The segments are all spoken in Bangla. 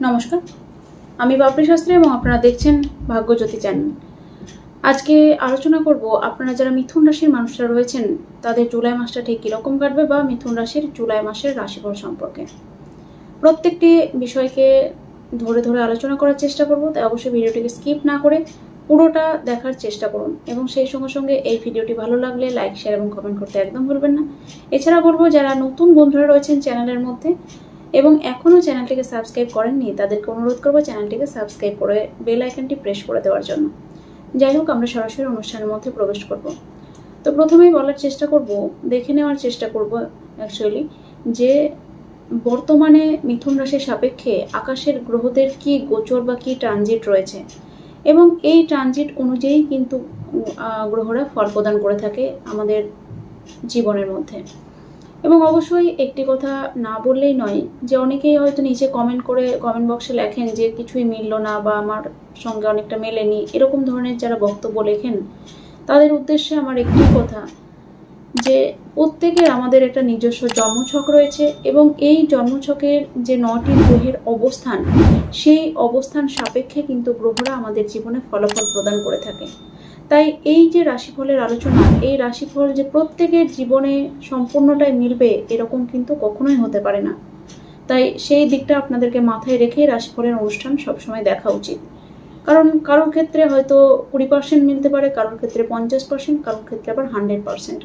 নমস্কার, আমি বাপরি শাস্ত্রী এবং আপনারা দেখছেন ভাগ্যজ্যোতি চ্যানেল। আজকে আলোচনা করব আপনারা যারা মিথুন রাশির মানুষরা রয়েছেন তাদের জুলাই মাসটা ঠিক কীরকম কাটবে বা মিথুন রাশির জুলাই মাসের রাশিফল সম্পর্কে প্রত্যেকটি বিষয়কে ধরে ধরে আলোচনা করার চেষ্টা করব। তাই অবশ্যই ভিডিওটিকে স্কিপ না করে পুরোটা দেখার চেষ্টা করুন এবং সেই সঙ্গে সঙ্গে এই ভিডিওটি ভালো লাগলে লাইক, শেয়ার এবং কমেন্ট করতে একদম ভুলবেন না। এছাড়া বলবো যারা নতুন বন্ধুরা রয়েছেন চ্যানেলের মধ্যে এবং এখনও চ্যানেলটিকে সাবস্ক্রাইব করেননি তাদেরকে অনুরোধ করবো চ্যানেলটিকে সাবস্ক্রাইব করে বেল আইকনটি প্রেস করে দেওয়ার জন্য। যাই হোক, আমরা সরাসরি অনুষ্ঠানের মধ্যে প্রবেশ করব। তো প্রথমেই বলার চেষ্টা করব, দেখে নেওয়ার চেষ্টা করব অ্যাকচুয়ালি যে বর্তমানে মিথুন রাশির সাপেক্ষে আকাশের গ্রহদের কি গোচর বা কি ট্রানজিট রয়েছে এবং এই ট্রানজিট অনুযায়ী কিন্তু গ্রহরা ফল প্রদান করে থাকে আমাদের জীবনের মধ্যে। এবং অবশ্যই একটি কথা না বললেই নয় যে অনেকেই হয়তো নিচে কমেন্ট বক্সে লেখেন যে কিছুই মিলল না বা আমার সঙ্গে অনেকটা মেলেনি, এরকম ধরনের যারা বক্তব্য লেখেন তাদের উদ্দেশ্যে আমার একটি কথা যে প্রত্যেকের আমাদের একটা নিজস্ব জন্মছক রয়েছে এবং এই জন্মছকের যে 9টি গ্রহের অবস্থান সেই অবস্থান সাপেক্ষে কিন্তু গ্রহরা আমাদের জীবনে ফলাফল প্রদান করে থাকে। তাই এই যে রাশিফলের আলোচনা, এই রাশিফল যে প্রত্যেকের জীবনে সম্পূর্ণটাই মিলবে এরকম কিন্তু কখনোই হতে পারে না। তাই সেই দিকটা আপনাদেরকে মাথায় রেখে রাশিফলের অনুষ্ঠান সবসময় দেখা উচিত। কারণ কারোর ক্ষেত্রে হয়তো 20% মিলতে পারে, কারোর ক্ষেত্রে 50%, কারোর ক্ষেত্রে আবার 100%।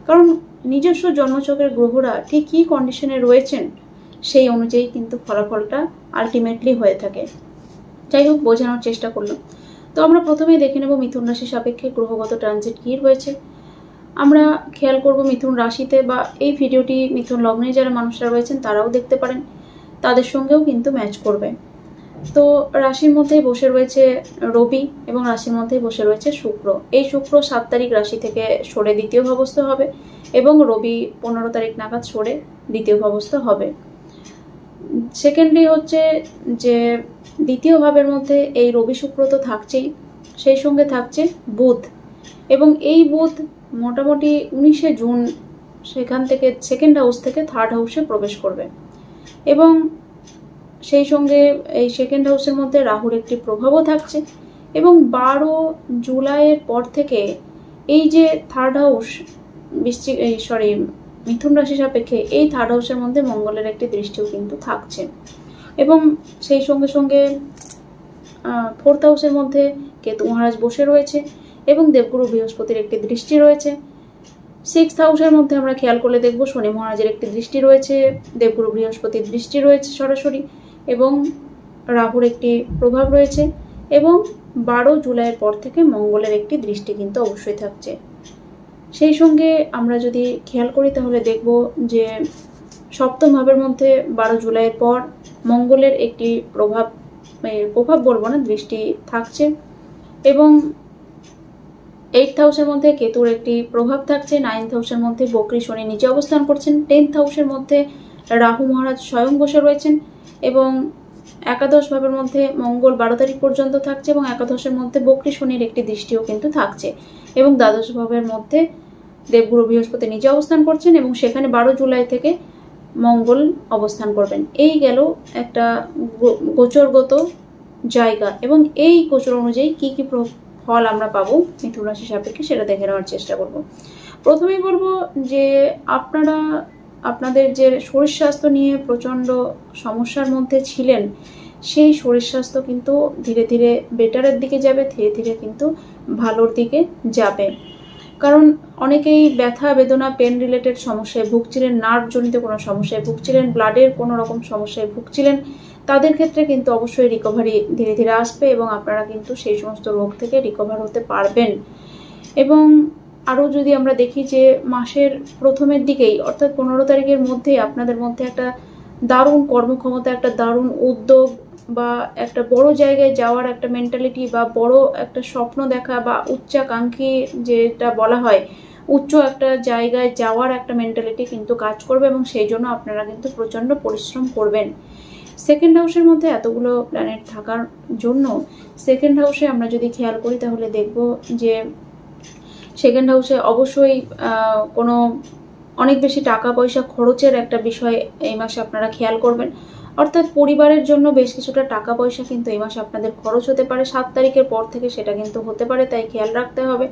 কারণ নিজস্ব জন্মছকের গ্রহরা ঠিক কী কন্ডিশনে রয়েছেন সেই অনুযায়ী কিন্তু ফলাফলটা আলটিমেটলি হয়ে থাকে। যাই হোক, বোঝানোর চেষ্টা করলাম। তো আমরা প্রথমেই দেখে নেব মিথুন রাশি সাপেক্ষে গ্রহগত ট্রানজিট কী রয়েছে। আমরা খেয়াল করব মিথুন রাশিতে বা এই ভিডিওটি মিথুন লগ্নে যারা মানুষরা রয়েছেন তারাও দেখতে পারেন, তাদের সঙ্গেও কিন্তু ম্যাচ করবে। তো রাশির মধ্যেই বসে রয়েছে রবি এবং রাশির মধ্যেই বসে রয়েছে শুক্র। এই শুক্র 7 তারিখ রাশি থেকে সরে দ্বিতীয় ভাবস্থ হবে এবং রবি 15 তারিখ নাগাদ সরে দ্বিতীয় ভাবস্থ হবে। সেকেন্ডলি হচ্ছে যে দ্বিতীয় ভাবের মধ্যে এই রবি শুক্র তো থাকছেই, সেই সঙ্গে থাকছে বুধ এবং এই বুধ মোটামুটি 19শে জুন সেখান থেকে সেকেন্ড হাউস থেকে থার্ড হাউসে প্রবেশ করবে এবং সেই সঙ্গে এই সেকেন্ড হাউসের মধ্যে রাহুর একটি প্রভাবও থাকছে এবং 12 জুলাইয়ের পর থেকে এই যে থার্ড হাউস মিথুন রাশি সাপেক্ষে এই থার্ড হাউসের মধ্যে মঙ্গলের একটি দৃষ্টিও কিন্তু থাকছে এবং সেই সঙ্গে সঙ্গে ফোর্থ হাউসের মধ্যে কেতু মহারাজ বসে রয়েছে এবং দেবগুরু বৃহস্পতির একটি দৃষ্টি রয়েছে। 6th হাউসের মধ্যে আমরা খেয়াল করলে দেখব শনি মহারাজের একটি দৃষ্টি রয়েছে, দেবগুরু বৃহস্পতির দৃষ্টি রয়েছে সরাসরি এবং রাহুর একটি প্রভাব রয়েছে এবং 12 জুলাইয়ের পর থেকে মঙ্গলের একটি দৃষ্টি কিন্তু অবশ্যই থাকছে। সেই সঙ্গে আমরা যদি খেয়াল করি তাহলে দেখব যে সপ্তম ভাবের মধ্যে 12 জুলাইয়ের পর মঙ্গলের একটি প্রভাব বলবো না, দৃষ্টি থাকছে এবং 8th হাউসের মধ্যে কেতুর একটি প্রভাব থাকছে। 9th হাউসের মধ্যে বকরি শনি নিচে অবস্থান করছেন। 10th হাউসের মধ্যে রাহু মহারাজ স্বয়ং বসে রয়েছেন এবং একাদশ ভাবের মধ্যে মঙ্গল 12 তারিখ পর্যন্ত থাকছে এবং একাদশের মধ্যে বকরি শনির একটি দৃষ্টিও কিন্তু থাকছে এবং দ্বাদশ ভাবের মধ্যে দেবগুরু বৃহস্পতি নিচে অবস্থান করছেন এবং সেখানে 12 জুলাই থেকে মঙ্গল অবস্থান করবেন। এই গেল একটা গোচরগত জায়গা এবং এই গোচর অনুযায়ী কি কি ফল আমরা পাবো মিথুন রাশি সাপেক্ষে সেটা দেখে নেওয়ার চেষ্টা করব। প্রথমেই বলবো যে আপনাদের যে শরীর স্বাস্থ্য নিয়ে প্রচণ্ড সমস্যার মধ্যে ছিলেন সেই শরীর স্বাস্থ্য কিন্তু ধীরে ধীরে বেটারের দিকে যাবে, ধীরে ধীরে কিন্তু ভালোর দিকে যাবে। কারণ অনেকেই ব্যথা বেদনা পেন রিলেটেড সমস্যায় ভুগছিলেন, নার্ভজনিত কোনো সমস্যায় ভুগছিলেন, ব্লাডের কোনো রকম সমস্যায় ভুগছিলেন, তাদের ক্ষেত্রে কিন্তু অবশ্যই রিকভারি ধীরে ধীরে আসবে এবং আপনারা কিন্তু সেই সমস্ত রোগ থেকে রিকভার হতে পারবেন। এবং আরও যদি আমরা দেখি যে মাসের প্রথমের দিকেই অর্থাৎ 15 তারিখের মধ্যেই আপনাদের মধ্যে একটা দারুণ কর্মক্ষমতা, একটা দারুণ উদ্যোগ বা একটা বড় জায়গায় যাওয়ার একটা মেন্টালিটি বা বড় একটা স্বপ্ন দেখা বা উচ্চাকাঙ্ক্ষী যেটা বলা হয় উচ্চ একটা জায়গায় যাওয়ার একটা মেন্টালিটি কিন্তু কাজ করবে এবং সেই জন্য আপনারা কিন্তু প্রচণ্ড পরিশ্রম করবেন। সেকেন্ড হাউসের মধ্যে এতগুলো প্ল্যানেট থাকার জন্য সেকেন্ড হাউসে আমরা যদি খেয়াল করি তাহলে দেখব যে সেকেন্ড হাউসে অবশ্যই কোনো অনেক বেশি টাকা পয়সা খরচের একটা বিষয় এই মাসে আপনারা খেয়াল করবেন। অর্থাৎ পরিবারের জন্য বেশ কিছুটা টাকা পয়সা কিন্তু এই মাসে আপনাদের খরচ হতে পারে। 7 তারিখের পর থেকে সেটা কিন্তু হতে পারে, তাই খেয়াল রাখতে হবে।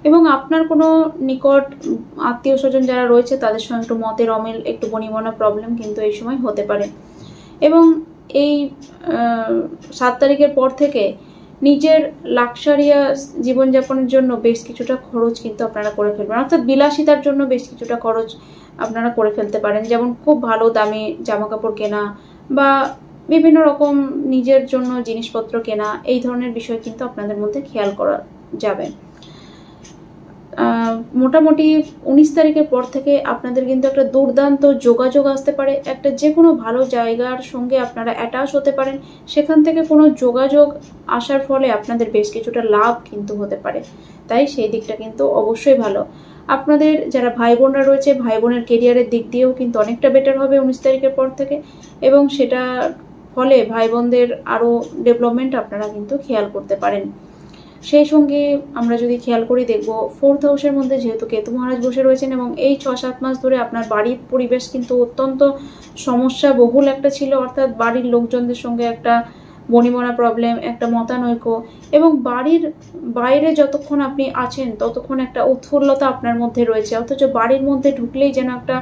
এবং আপনার কোনো নিকট আত্মীয় স্বজন যারা রয়েছে তাদের সঙ্গে একটু মতের অমিল, একটু বনিবনা প্রবলেম কিন্তু এই সময় হতে পারে। এবং এই 7 তারিখের পর থেকে নিজের লাক্সারিয়াস জীবনযাপনের জন্য বেশ কিছুটা খরচ কিন্তু আপনারা করে ফেলবেন, অর্থাৎ বিলাসিতার জন্য বেশ কিছুটা খরচ আপনারা করে ফেলতে পারেন। যেমন খুব ভালো দামি জামা কাপড় কেনা বা বিভিন্ন রকম নিজের জন্য জিনিসপত্র কেনা, এই ধরনের বিষয় কিন্তু আপনাদের মধ্যে খেয়াল করা যাবে। মোটামুটি 19 তারিখের পর থেকে আপনাদের কিন্তু একটা দুর্দান্ত যোগাযোগ আসতে পারে। একটা যে কোনো ভালো জায়গার সঙ্গে আপনারা অ্যাটাচ হতে পারেন, সেখান থেকে কোনো যোগাযোগ আসার ফলে আপনাদের বেশ কিছুটা লাভ কিন্তু হতে পারে, তাই সেই দিকটা কিন্তু অবশ্যই ভালো। আপনাদের যারা ভাই বোনরা রয়েছে, ভাই বোনের কেরিয়ারের দিক দিয়েও কিন্তু অনেকটা বেটার হবে 19 তারিখের পর থেকে, এবং সেটা ফলে ভাই বোনদের আরও ডেভেলপমেন্ট আপনারা কিন্তু খেয়াল করতে পারেন। সেই সঙ্গে আমরা যদি খেয়াল করি দেখব 4th হাউসের মধ্যে যেহেতু কেতু মহারাজ বসে রয়েছেন, এবং এই 6-7 মাস ধরে আপনার বাড়ির পরিবেশ কিন্তু অত্যন্ত সমস্যা বহুল একটা ছিল, অর্থাৎ বাড়ির লোকজনদের সঙ্গে একটা বনিবনা প্রবলেম, একটা মতানৈক্য, এবং বাড়ির বাইরে যতক্ষণ আপনি আছেন ততক্ষণ একটা উৎফুল্লতা আপনার মধ্যে রয়েছে, অথচ বাড়ির মধ্যে ঢুকলেই যেন একটা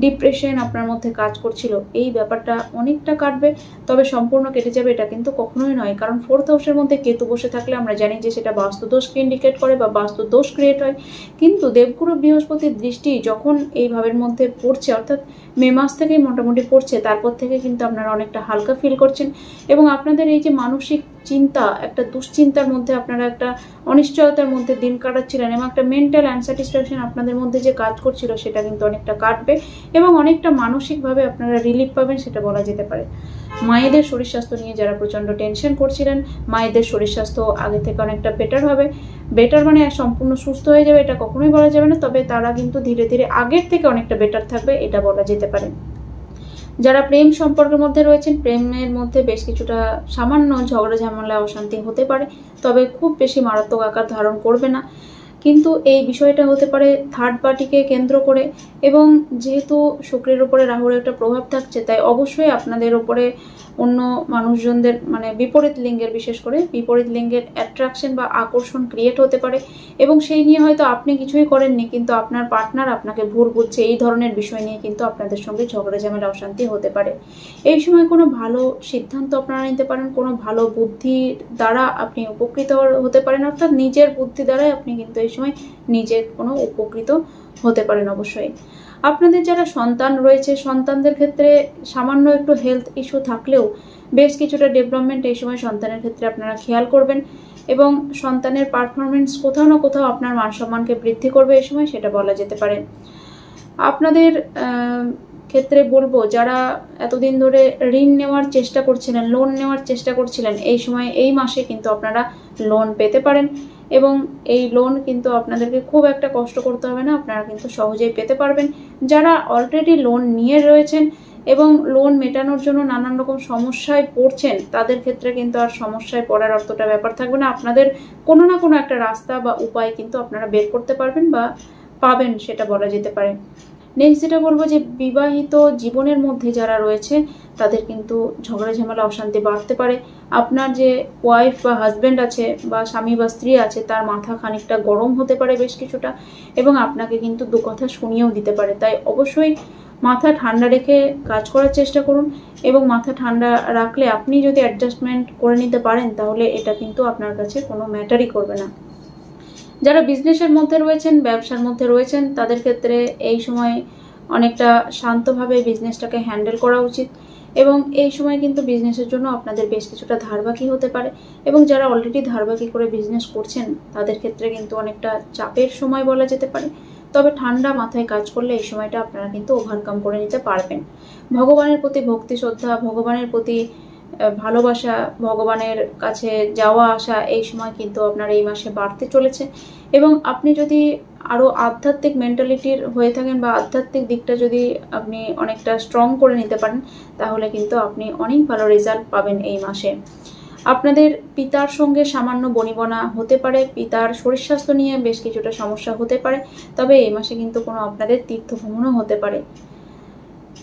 ডিপ্রেশন আপনার মধ্যে কাজ করছিল। এই ব্যাপারটা অনেকটা কাটবে, তবে সম্পূর্ণ কেটে যাবে এটা কিন্তু কখনোই নয়, কারণ 4th হাউসের মধ্যে কেতু বসে থাকলে আমরা জানি যে সেটা বাস্তুদোষকে ইন্ডিকেট করে বা বাস্তুদোষ ক্রিয়েট হয়। কিন্তু দেবগুরু বৃহস্পতির দৃষ্টি যখন এই ভাবের মধ্যে পড়ছে, অর্থাৎ মে মাস থেকেই মোটামুটি পড়ছে, তারপর থেকে কিন্তু আপনারা অনেকটা হালকা ফিল করছেন, এবং আপনাদের এই যে মানসিক চিন্তা, একটা দুশ্চিন্তার মধ্যে আপনারা একটা অনিশ্চয়তার মধ্যে দিন কাটাচ্ছিলেন, এবং একটা মেন্টাল আনস্যাটিসফ্যাকশন আপনাদের মধ্যে যে কাজ করছিল সেটা কিন্তু অনেকটা কাটবে, এবং অনেকটা মানসিকভাবে আপনারা রিলিফ পাবেন সেটা বলা যেতে পারে। মায়েদের শরীর স্বাস্থ্য নিয়ে যারা প্রচণ্ড টেনশন করছিলেন, মায়েদের শরীর স্বাস্থ্য আগে থেকে অনেকটা বেটার হবে। বেটার মানে সম্পূর্ণ সুস্থ হয়ে যাবে এটা কখনোই বলা যাবে না, তবে তারা কিন্তু ধীরে ধীরে আগের থেকে অনেকটা বেটার থাকবে, এটা বলা যেতে পারে। যারা প্রেম সম্পর্কের মধ্যে রয়েছেন, প্রেমের মধ্যে বেশ কিছুটা সামান্য ঝগড়া ঝামেলা অশান্তি হতে পারে, তবে খুব বেশি মারাত্মক আকার ধারণ করবে না। কিন্তু এই বিষয়টা হতে পারে থার্ড পার্টিকে কেন্দ্র করে, এবং যেহেতু শুক্রের উপরে রাহুর একটা প্রভাব থাকছে, তাই অবশ্যই আপনাদের উপরে অন্য মানুষজনদের মানে বিপরীত লিঙ্গের, বিশেষ করে বিপরীত লিঙ্গের অ্যাট্রাকশন বা আকর্ষণ ক্রিয়েট হতে পারে, এবং সেই নিয়ে হয়তো আপনি কিছুই করেননি কিন্তু আপনার পার্টনার আপনাকে ভুল বুঝছে, এই ধরনের বিষয় নিয়ে কিন্তু আপনাদের সঙ্গে ঝগড়া ঝামেলা অশান্তি হতে পারে। এই সময় কোনো ভালো সিদ্ধান্ত আপনারা নিতে পারেন, কোনো ভালো বুদ্ধি দ্বারা আপনি উপকৃত হতে পারেন, অর্থাৎ নিজের বুদ্ধি দ্বারাই আপনি কিন্তু এই সময় নিজে কোনো উপকৃত হতে পারেন। অবশ্যই আপনাদের যারা সন্তান রয়েছে, সন্তানদের ক্ষেত্রে সামান্য একটু হেলথ ইস্যু থাকলেও বেশ কিছুটা ডেভেলপমেন্ট এই সময় সন্তানের ক্ষেত্রে আপনারা খেয়াল করবেন, এবং সন্তানের পারফরমেন্স কোথাও না কোথাও আপনার মান সম্মানকে বৃদ্ধি করবে এই সময়, সেটা বলা যেতে পারে। আপনাদের ক্ষেত্রে বলবো যারা এতদিন ধরে ঋণ নেওয়ার চেষ্টা করছিলেন, লোন নেওয়ার চেষ্টা করছিলেন, এই সময় এই মাসে কিন্তু আপনারা লোন পেতে পারেন, এবং এই লোন কিন্তু আপনাদেরকে খুব একটা কষ্ট করতে হবে না, আপনারা কিন্তু সহজেই পেতে পারবেন। যারা অলরেডি লোন নিয়ে রয়েছেন এবং লোন মেটানোর জন্য নানান রকম সমস্যায় পড়ছেন, তাদের ক্ষেত্রে কিন্তু আর সমস্যায় পড়ার অতটা ব্যাপার থাকবে না, আপনাদের কোনো না কোনো একটা রাস্তা বা উপায় কিন্তু আপনারা বের করতে পারবেন বা পাবেন, সেটা বলা যেতে পারে। নেক্সট যেটা বলবো যে বিবাহিত জীবনের মধ্যে যারা রয়েছে তাদের কিন্তু ঝগড়া ঝামেলা অশান্তি বাড়তে পারে। আপনার যে ওয়াইফ বা হাজব্যান্ড আছে বা স্বামী বা স্ত্রী আছে তার মাথা খানিকটা গরম হতে পারে বেশ কিছুটা, এবং আপনাকে কিন্তু দু কথা শুনিয়েও দিতে পারে, তাই অবশ্যই মাথা ঠান্ডা রেখে কাজ করার চেষ্টা করুন, এবং মাথা ঠান্ডা রাখলে আপনি যদি অ্যাডজাস্টমেন্ট করে নিতে পারেন তাহলে এটা কিন্তু আপনার কাছে কোনো ম্যাটারই করবে না। যারা বিজনেসের মধ্যে রয়েছেন, ব্যবসার মধ্যে রয়েছেন, তাদের ক্ষেত্রে এই সময় অনেকটা শান্তভাবে বিজনেসটাকে হ্যান্ডেল করা উচিত, এবং এই সময় কিন্তু বিজনেসের জন্য আপনাদের বেশ কিছুটা ধারবাকি হতে পারে, এবং যারা অলরেডি ধারবাকি করে বিজনেস করছেন তাদের ক্ষেত্রে কিন্তু অনেকটা চাপের সময় বলা যেতে পারে, তবে ঠান্ডা মাথায় কাজ করলে এই সময়টা আপনারা কিন্তু ওভারকাম করে নিতে পারবেন। ভগবানের প্রতি ভক্তি শ্রদ্ধা, ভগবানের প্রতি ভালোবাসা, ভগবানের কাছে যাওয়া আসা এই সময় কিন্তু আপনার এই মাসে বাড়তে চলেছে, এবং আপনি যদি আরও আধ্যাত্মিক মেন্টালিটির হয়ে থাকেন বা আধ্যাত্মিক দিকটা যদি আপনি অনেকটা স্ট্রং করে নিতে পারেন তাহলে কিন্তু আপনি অনেক ভালো রেজাল্ট পাবেন এই মাসে। আপনাদের পিতার সঙ্গে সামান্য বনিবনা হতে পারে, পিতার শরীর স্বাস্থ্য নিয়ে বেশ কিছুটা সমস্যা হতে পারে, তবে এই মাসে কিন্তু কোনো আপনাদের তীর্থ ভ্রমণও হতে পারে।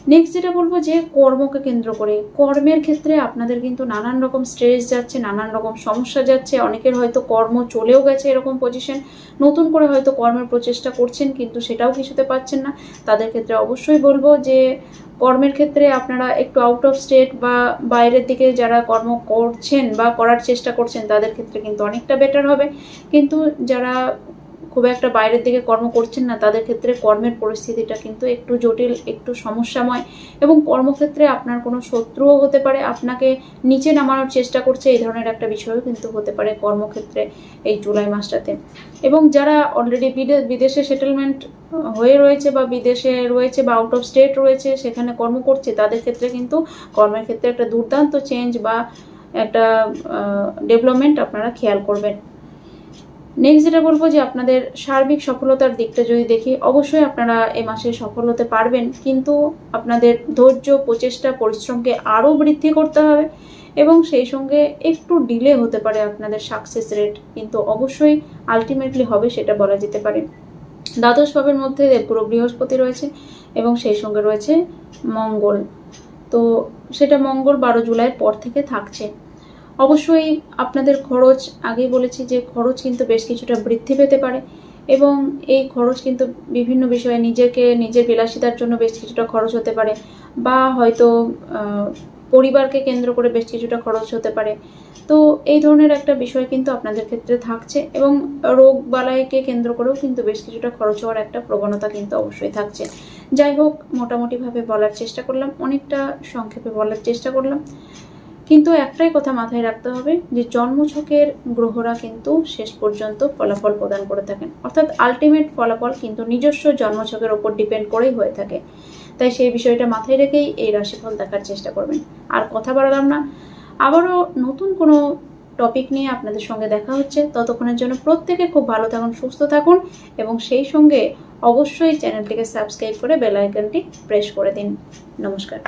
নেক্সট যেটা বলবো যে কর্মকে কেন্দ্র করে, কর্মের ক্ষেত্রে আপনাদের কিন্তু নানান রকম স্ট্রেস যাচ্ছে, নানান রকম সমস্যা যাচ্ছে। অনেকের হয়তো কর্ম চলেও গেছে এরকম পজিশন, নতুন করে হয়তো কর্মের প্রচেষ্টা করছেন কিন্তু সেটাও কিছুতে পাচ্ছেন না। তাদের ক্ষেত্রে অবশ্যই বলবো যে কর্মের ক্ষেত্রে আপনারা একটু আউট অফ স্টেট বা বাইরের দিকে যারা কর্ম করছেন বা করার চেষ্টা করছেন তাদের ক্ষেত্রে কিন্তু অনেকটা বেটার হবে। কিন্তু যারা খুব একটা বাইরের দিকে কর্ম করছেন না তাদের ক্ষেত্রে কর্মের পরিস্থিতিটা কিন্তু একটু জটিল, একটু সমস্যাময়, এবং কর্মক্ষেত্রে আপনার কোনো শত্রুও হতে পারে, আপনাকে নিচে নামানোর চেষ্টা করছে, এই ধরনের একটা বিষয়ও কিন্তু হতে পারে কর্মক্ষেত্রে এই জুলাই মাসটাতে। এবং যারা অলরেডি বিদেশে সেটেলমেন্ট হয়ে রয়েছে বা বিদেশে রয়েছে বা আউট অফ স্টেট রয়েছে, সেখানে কর্ম করছে, তাদের ক্ষেত্রে কিন্তু কর্মের ক্ষেত্রে একটা দুর্দান্ত চেঞ্জ বা একটা ডেভেলপমেন্ট আপনারা খেয়াল করবেন। নেক্সট যেটা বলবো যে আপনাদের সার্বিক সফলতার দিকটা যদি দেখি, অবশ্যই আপনারা এ মাসে সফল হতে পারবেন, কিন্তু আপনাদের ধৈর্য, প্রচেষ্টা, পরিশ্রমকে আরও বৃদ্ধি করতে হবে এবং সেই সঙ্গে একটু ডিলে হতে পারে আপনাদের সাকসেস রেট, কিন্তু অবশ্যই আলটিমেটলি হবে সেটা বলা যেতে পারে। দ্বাদশ ভাবের মধ্যে দেবগুরু বৃহস্পতি রয়েছে এবং সেই সঙ্গে রয়েছে মঙ্গল, তো সেটা মঙ্গল 12 জুলাইয়ের পর থেকে থাকছে। অবশ্যই আপনাদের খরচ, আগেই বলেছি যে খরচ কিন্তু বেশ কিছুটা বৃদ্ধি পেতে পারে এবং এই খরচ কিন্তু বিভিন্ন বিষয়ে নিজের বিলাসিতার জন্য বেশ কিছুটা খরচ হতে পারে, বা হয়তো পরিবারকে কেন্দ্র করে বেশ কিছুটা খরচ হতে পারে। তো এই ধরনের একটা বিষয় কিন্তু আপনাদের ক্ষেত্রে থাকছে এবং রোগ বালাইকে কেন্দ্র করেও কিন্তু বেশ কিছুটা খরচ হওয়ার একটা প্রবণতা কিন্তু অবশ্যই থাকছে। যাই হোক, মোটামুটিভাবে বলার চেষ্টা করলাম, অনেকটা সংক্ষেপে বলার চেষ্টা করলাম, কিন্তু একটাই কথা মাথায় রাখতে হবে যে জন্মছকের গ্রহরা কিন্তু শেষ পর্যন্ত ফলাফল প্রদান করে থাকেন, অর্থাৎ আলটিমেট ফলাফল কিন্তু নিজস্ব জন্মছকের ওপর ডিপেন্ড করেই হয়ে থাকে। তাই সেই বিষয়টা মাথায় রেখেই এই রাশিফল দেখার চেষ্টা করবেন। আর কথা বাড়ালাম না, আবারও নতুন কোনো টপিক নিয়ে আপনাদের সঙ্গে দেখা হচ্ছে। ততক্ষণের জন্য প্রত্যেকে খুব ভালো থাকুন, সুস্থ থাকুন এবং সেই সঙ্গে অবশ্যই চ্যানেলটিকে সাবস্ক্রাইব করে বেল আইকনটি প্রেস করে দিন। নমস্কার।